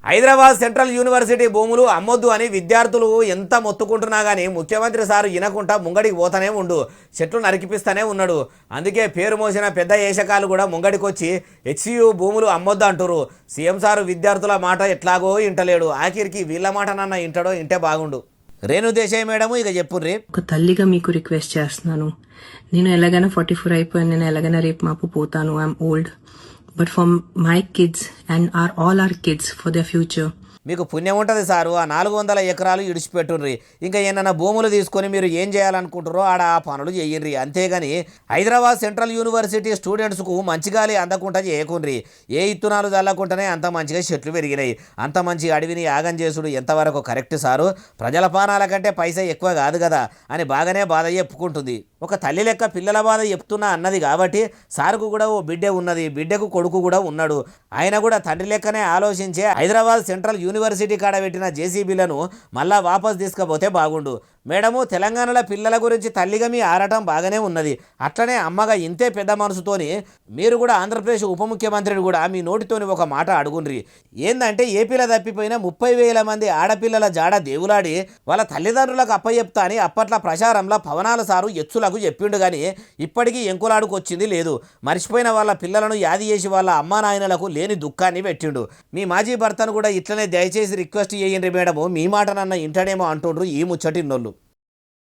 Hyderabad central university భూములు అమ్మొద్దు అని విద్యార్థులు ఎంత మొత్తుకుంటున్నా కానీ ముఖ్యమంత్రి సారు వినకుండా ముంగడికి పోతానే ఉండు, చెట్లు నరికిపిస్తానే ఉన్నాడు. అందుకే పేరు మోసిన పెద్ద ఏషకాలు కూడా ముంగడికి వచ్చి హెచ్సియు భూములు అమ్మొద్దు అంటారు. సీఎం సారు విద్యార్థుల మాట ఎట్లాగో ఇంటలేడు, ఆఖరికి వీళ్ళ మాట నన్న ఇంటడో ఇంటే బాగుండు. రేణు దేశాయ్ మేడము ఇక చెప్పుర్రి. ఒక తల్లిగా మీకు రిక్వెస్ట్ చేస్తున్నాను, నేను ఎలాగైనా 44 అయిపోయాను, నేను ఎలాగైనా రేపు మాపు పోతాను, I'm old, but for my kids and all our kids, for their future. మీకు పుణ్యం ఉంటుంది సారు, ఆ 400 ఎకరాలు ఇడిచిపెట్టుర్రి. ఇంకా ఏమన్నా భూములు తీసుకొని మీరు ఏం చేయాలనుకుంటారో ఆడ ఆ పనులు చేయండి. అంతేగాని హైదరాబాద్ సెంట్రల్ యూనివర్సిటీ స్టూడెంట్స్కు మంచి గాలి అందకుండా చేయకుండ్రి. ఏ ఇత్తునాలు చల్లకుండానే అంత మంచిగా చెట్లు పెరిగినాయి. అంత మంచి అడవిని యాగం చేసుడు ఎంతవరకు కరెక్ట్ సారు? ప్రజల పానాల కంటే పైసా ఎక్కువ కాదు కదా అని బాగానే బాధ చెప్పుకుంటుంది. ఒక తల్లి లెక్క పిల్లల బాధ చెప్తున్నా అన్నది కాబట్టి సారుకు కూడా ఓ బిడ్డే ఉన్నది, బిడ్డకు కొడుకు కూడా ఉన్నాడు. ఆయన కూడా తండ్రి లెక్కనే ఆలోచించే హైదరాబాద్ సెంట్రల్ యూనివర్సిటీ కాడ పెట్టిన జేసీబీలను మళ్ళా వాపస్ తీసుకపోతే బాగుండు. మేడము, తెలంగాణలో పిల్లల గురించి తల్లిగా మీ ఆరాటం బాగానే ఉన్నది. అట్లనే అమ్మగా ఇంతే పెద్ద మనసుతోని మీరు కూడా ఆంధ్రప్రదేశ్ ఉప ముఖ్యమంత్రిని కూడా మీ నోటితోని ఒక మాట అడుగుండ్రి. ఏందంటే ఏపీలో తప్పిపోయిన 30,000 మంది ఆడపిల్లల జాడ దేవులాడి వాళ్ళ తల్లిదండ్రులకు అప్పచెప్తా అని అప్పట్ల ప్రచారంలో పవనాల సారు ఎచ్చులకు చెప్పిండు. కానీ ఇప్పటికీ ఎంకులాడుకు వచ్చింది లేదు. మర్చిపోయిన వాళ్ళ పిల్లలను యాది చేసి వాళ్ళ అమ్మా నాయనలకు లేని దుఃఖాన్ని పెట్టిండు. మీ మాజీ భర్తను కూడా ఇట్లనే దయచేసి రిక్వెస్ట్ చేయండి మేడము, మీ మాట నన్న ఇంటనేమో అంటుండ్రు ఈ ముచ్చటిన్నోళ్ళు.